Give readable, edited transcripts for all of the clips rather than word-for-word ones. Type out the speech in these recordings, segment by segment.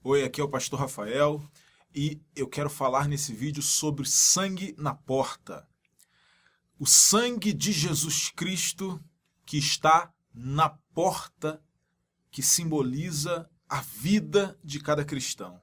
Oi, aqui é o Pastor Rafael e eu quero falar nesse vídeo sobre sangue na porta. O sangue de Jesus Cristo que está na porta, que simboliza a vida de cada cristão.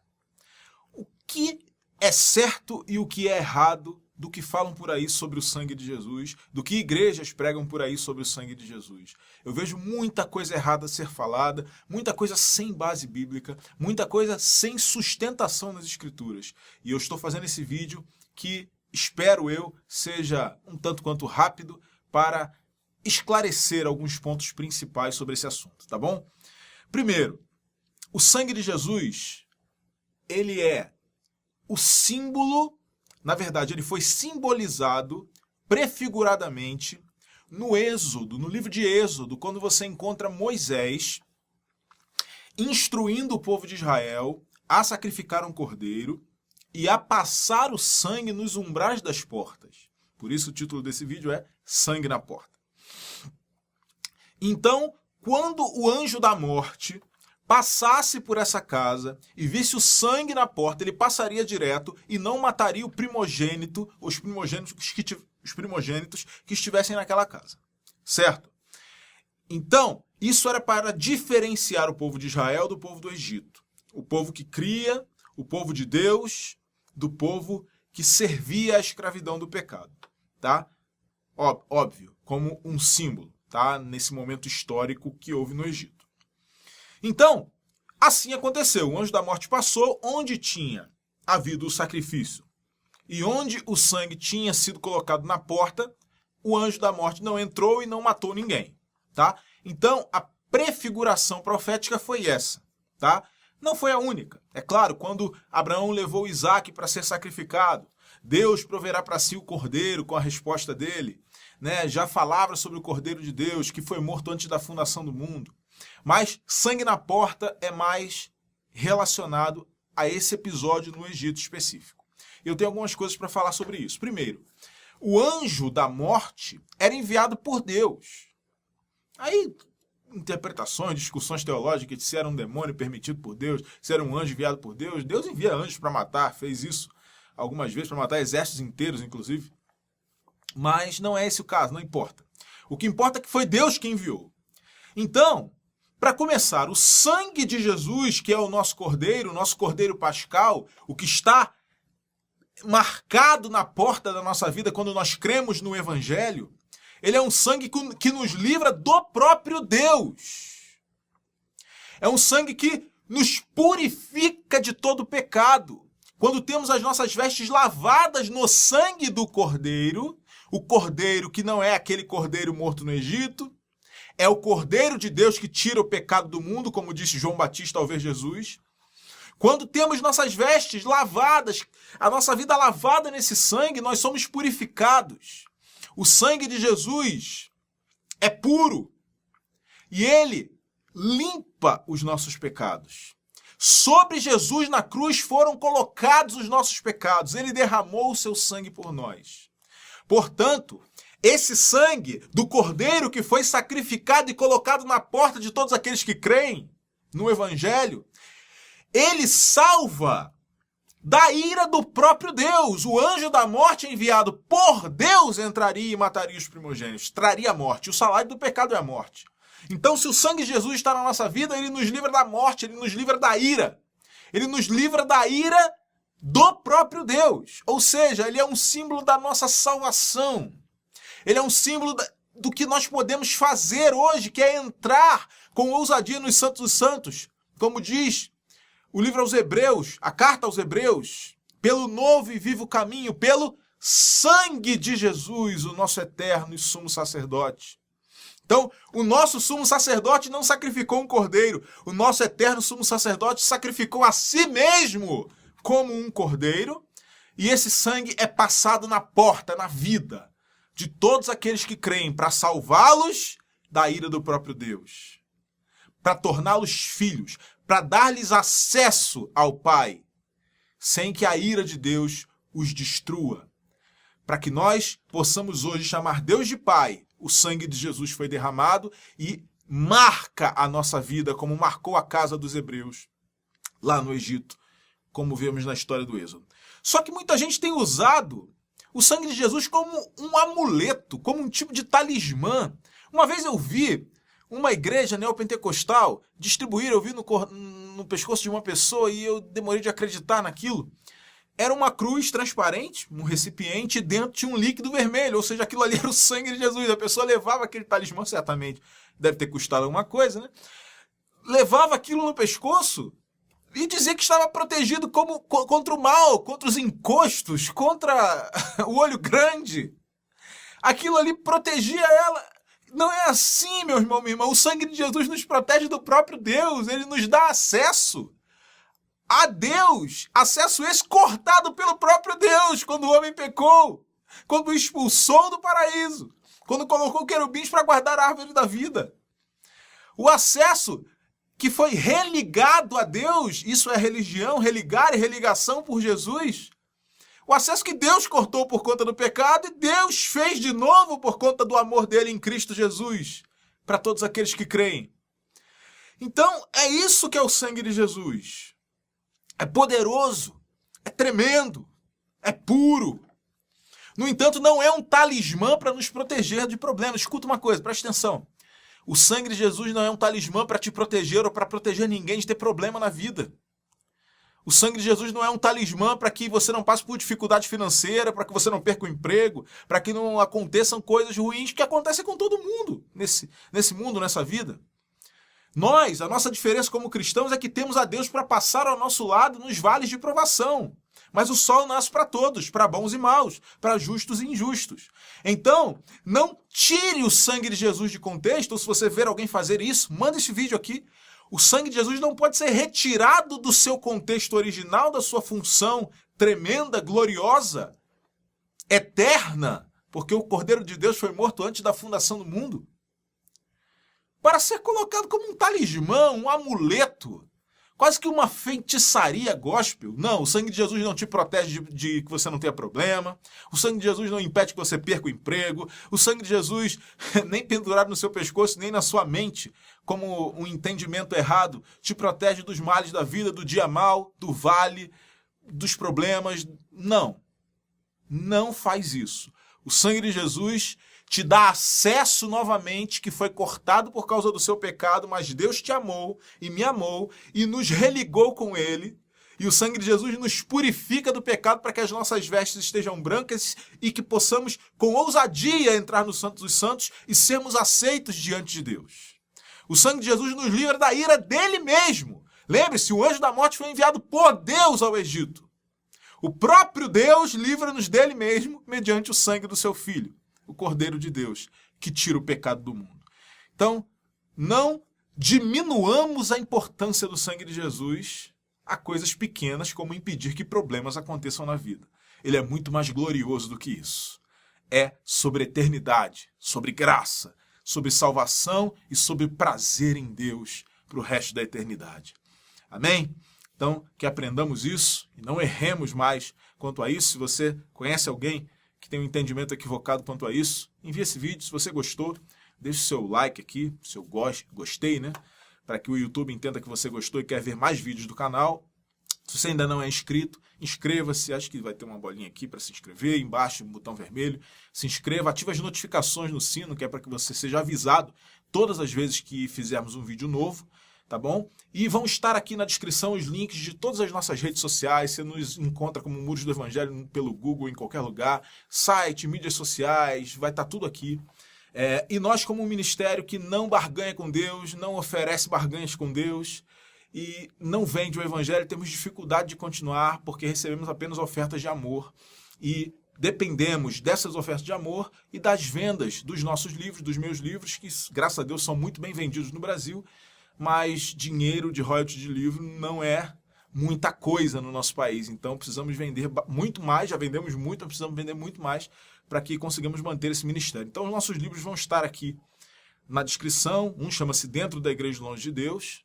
O que é certo e o que é errado do que falam por aí sobre o sangue de Jesus, do que igrejas pregam por aí sobre o sangue de Jesus. Eu vejo muita coisa errada a ser falada, muita coisa sem base bíblica, muita coisa sem sustentação nas escrituras. E eu estou fazendo esse vídeo que, espero eu, seja um tanto quanto rápido para esclarecer alguns pontos principais sobre esse assunto, tá bom? Primeiro, o sangue de Jesus, ele é o símbolo. Na verdade, ele foi simbolizado prefiguradamente no Êxodo, no livro de Êxodo, quando você encontra Moisés instruindo o povo de Israel a sacrificar um cordeiro e a passar o sangue nos umbrais das portas. Por isso o título desse vídeo é Sangue na Porta. Então, quando o anjo da morte passasse por essa casa e visse o sangue na porta, ele passaria direto e não mataria o primogênito, os primogênitos que estivessem naquela casa. Certo? Então, isso era para diferenciar o povo de Israel do povo do Egito. O povo que cria, o povo de Deus, do povo que servia à escravidão do pecado. Tá? Óbvio, como um símbolo, tá? Nesse momento histórico que houve no Egito. Então, assim aconteceu. O anjo da morte passou onde tinha havido o sacrifício e onde o sangue tinha sido colocado na porta, o anjo da morte não entrou e não matou ninguém, tá? Então, a prefiguração profética foi essa, tá? Não foi a única. É claro, quando Abraão levou Isaac para ser sacrificado, Deus proverá para si o cordeiro com a resposta dele, né? Já falava sobre o cordeiro de Deus que foi morto antes da fundação do mundo. Mas sangue na porta é mais relacionado a esse episódio no Egito específico. Eu tenho algumas coisas para falar sobre isso. Primeiro, o anjo da morte era enviado por Deus. Aí, interpretações, discussões teológicas, se era um demônio permitido por Deus, se era um anjo enviado por Deus. Deus envia anjos para matar, fez isso algumas vezes, para matar exércitos inteiros, inclusive. Mas não é esse o caso, não importa. O que importa é que foi Deus que enviou. Então, para começar, o sangue de Jesus, que é o nosso cordeiro pascal, o que está marcado na porta da nossa vida quando nós cremos no Evangelho, ele é um sangue que nos livra do próprio Deus. É um sangue que nos purifica de todo pecado. Quando temos as nossas vestes lavadas no sangue do cordeiro, o cordeiro que não é aquele cordeiro morto no Egito, é o Cordeiro de Deus que tira o pecado do mundo, como disse João Batista ao ver Jesus. Quando temos nossas vestes lavadas, a nossa vida lavada nesse sangue, nós somos purificados. O sangue de Jesus é puro e ele limpa os nossos pecados. Sobre Jesus na cruz foram colocados os nossos pecados. Ele derramou o seu sangue por nós. Portanto, esse sangue do cordeiro que foi sacrificado e colocado na porta de todos aqueles que creem no Evangelho, ele salva da ira do próprio Deus. O anjo da morte enviado por Deus entraria e mataria os primogênitos, traria a morte. O salário do pecado é a morte. Então, se o sangue de Jesus está na nossa vida, ele nos livra da morte, ele nos livra da ira. Ele nos livra da ira do próprio Deus. Ou seja, ele é um símbolo da nossa salvação. Ele é um símbolo do que nós podemos fazer hoje, que é entrar com ousadia nos Santos dos Santos. Como diz o livro aos Hebreus, a carta aos Hebreus, pelo novo e vivo caminho, pelo sangue de Jesus, o nosso eterno e sumo sacerdote. Então, o nosso sumo sacerdote não sacrificou um cordeiro, o nosso eterno sumo sacerdote sacrificou a si mesmo como um cordeiro, e esse sangue é passado na porta, na vida de todos aqueles que creem, para salvá-los da ira do próprio Deus, para torná-los filhos, para dar-lhes acesso ao Pai, sem que a ira de Deus os destrua, para que nós possamos hoje chamar Deus de Pai. O sangue de Jesus foi derramado e marca a nossa vida como marcou a casa dos hebreus. lá no Egito, como vemos na história do Êxodo. Só que muita gente tem usado o sangue de Jesus como um amuleto, como um tipo de talismã. Uma vez eu vi uma igreja neopentecostal distribuir, eu vi no pescoço de uma pessoa e eu demorei de acreditar naquilo. Era uma cruz transparente, um recipiente, e dentro tinha um líquido vermelho, ou seja, aquilo ali era o sangue de Jesus. A pessoa levava aquele talismã, certamente deve ter custado alguma coisa, né? Levava aquilo no pescoço e dizia que estava protegido contra o mal, contra os encostos, contra o olho grande. Aquilo ali protegia ela. Não é assim, meu irmão, minha irmã. O sangue de Jesus nos protege do próprio Deus. Ele nos dá acesso a Deus, acesso esse cortado pelo próprio Deus, quando o homem pecou, quando o expulsou do paraíso, quando colocou querubins para guardar a árvore da vida. O acesso que foi religado a Deus, isso é religião, religar e religação por Jesus. O acesso que Deus cortou por conta do pecado e Deus fez de novo por conta do amor dele em Cristo Jesus, para todos aqueles que creem. Então, é isso que é o sangue de Jesus. É poderoso, é tremendo, é puro. No entanto, não é um talismã para nos proteger de problemas. Escuta uma coisa, presta atenção. O sangue de Jesus não é um talismã para te proteger ou para proteger ninguém de ter problema na vida. O sangue de Jesus não é um talismã para que você não passe por dificuldade financeira, para que você não perca o emprego, para que não aconteçam coisas ruins que acontecem com todo mundo nesse mundo, nessa vida. A nossa diferença como cristãos é que temos a Deus para passar ao nosso lado nos vales de provação. Mas o sol nasce para todos, para bons e maus, para justos e injustos. Então, não tire o sangue de Jesus de contexto, ou se você ver alguém fazer isso, manda esse vídeo aqui. O sangue de Jesus não pode ser retirado do seu contexto original, da sua função tremenda, gloriosa, eterna, porque o Cordeiro de Deus foi morto antes da fundação do mundo, para ser colocado como um talismã, um amuleto, quase que uma feitiçaria gospel. Não, o sangue de Jesus não te protege de que você não tenha problema. O sangue de Jesus não impede que você perca o emprego. O sangue de Jesus, nem pendurado no seu pescoço, nem na sua mente, como um entendimento errado, te protege dos males da vida, do dia mau, do vale, dos problemas. Não, não faz isso. O sangue de Jesus te dá acesso novamente, que foi cortado por causa do seu pecado, mas Deus te amou e me amou e nos religou com ele. E o sangue de Jesus nos purifica do pecado para que as nossas vestes estejam brancas e que possamos, com ousadia, entrar no Santo dos Santos e sermos aceitos diante de Deus. O sangue de Jesus nos livra da ira dele mesmo. Lembre-se, o anjo da morte foi enviado por Deus ao Egito. O próprio Deus livra-nos dele mesmo mediante o sangue do seu Filho, o Cordeiro de Deus, que tira o pecado do mundo. Então, não diminuamos a importância do sangue de Jesus a coisas pequenas, como impedir que problemas aconteçam na vida. Ele é muito mais glorioso do que isso. É sobre eternidade, sobre graça, sobre salvação e sobre prazer em Deus para o resto da eternidade. Amém? Então, que aprendamos isso e não erremos mais quanto a isso. Se você conhece alguém que tem um entendimento equivocado quanto a isso, envie esse vídeo. Se você gostou, deixe o seu like aqui, seu gostei, né? Para que o YouTube entenda que você gostou e quer ver mais vídeos do canal. Se você ainda não é inscrito, inscreva-se. Acho que vai ter uma bolinha aqui para se inscrever, embaixo um botão vermelho. Se inscreva, ative as notificações no sino, que é para que você seja avisado todas as vezes que fizermos um vídeo novo. Tá bom? E vão estar aqui na descrição os links de todas as nossas redes sociais. Você nos encontra como Muros do Evangelho pelo Google, em qualquer lugar. Site, mídias sociais, vai estar tudo aqui. E nós, como um ministério que não barganha com Deus, não oferece barganhas com Deus e não vende o Evangelho, temos dificuldade de continuar porque recebemos apenas ofertas de amor e dependemos dessas ofertas de amor e das vendas dos nossos livros, dos meus livros, que graças a Deus são muito bem vendidos no Brasil. Mas dinheiro de royalties de livro não é muita coisa no nosso país. Então precisamos vender muito mais, já vendemos muito, mas precisamos vender muito mais para que consigamos manter esse ministério. Então os nossos livros vão estar aqui na descrição. Um chama-se Dentro da Igreja Longe de Deus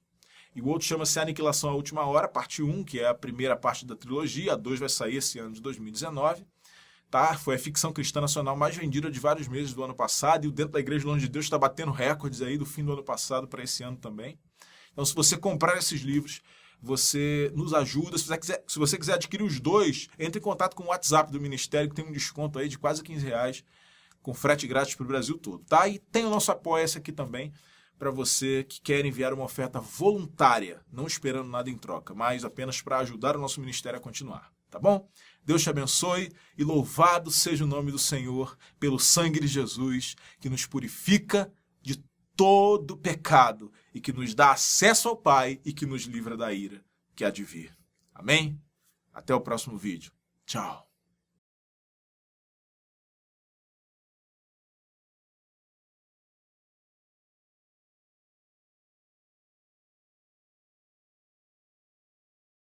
e o outro chama-se Aniquilação à Última Hora, parte 1, que é a primeira parte da trilogia. A 2 vai sair esse ano de 2019. Tá? Foi a ficção cristã nacional mais vendida de vários meses do ano passado, e o Dentro da Igreja Longe de Deus está batendo recordes aí do fim do ano passado para esse ano também. Então, se você comprar esses livros, você nos ajuda. Se você quiser adquirir os dois, entre em contato com o WhatsApp do Ministério, que tem um desconto aí de quase R$15, com frete grátis para o Brasil todo, tá? E tem o nosso Apoia-se aqui também, para você que quer enviar uma oferta voluntária, não esperando nada em troca, mas apenas para ajudar o nosso ministério a continuar, tá bom? Deus te abençoe e louvado seja o nome do Senhor pelo sangue de Jesus, que nos purifica de todo pecado e que nos dá acesso ao Pai e que nos livra da ira que há de vir. Amém? Até o próximo vídeo. Tchau.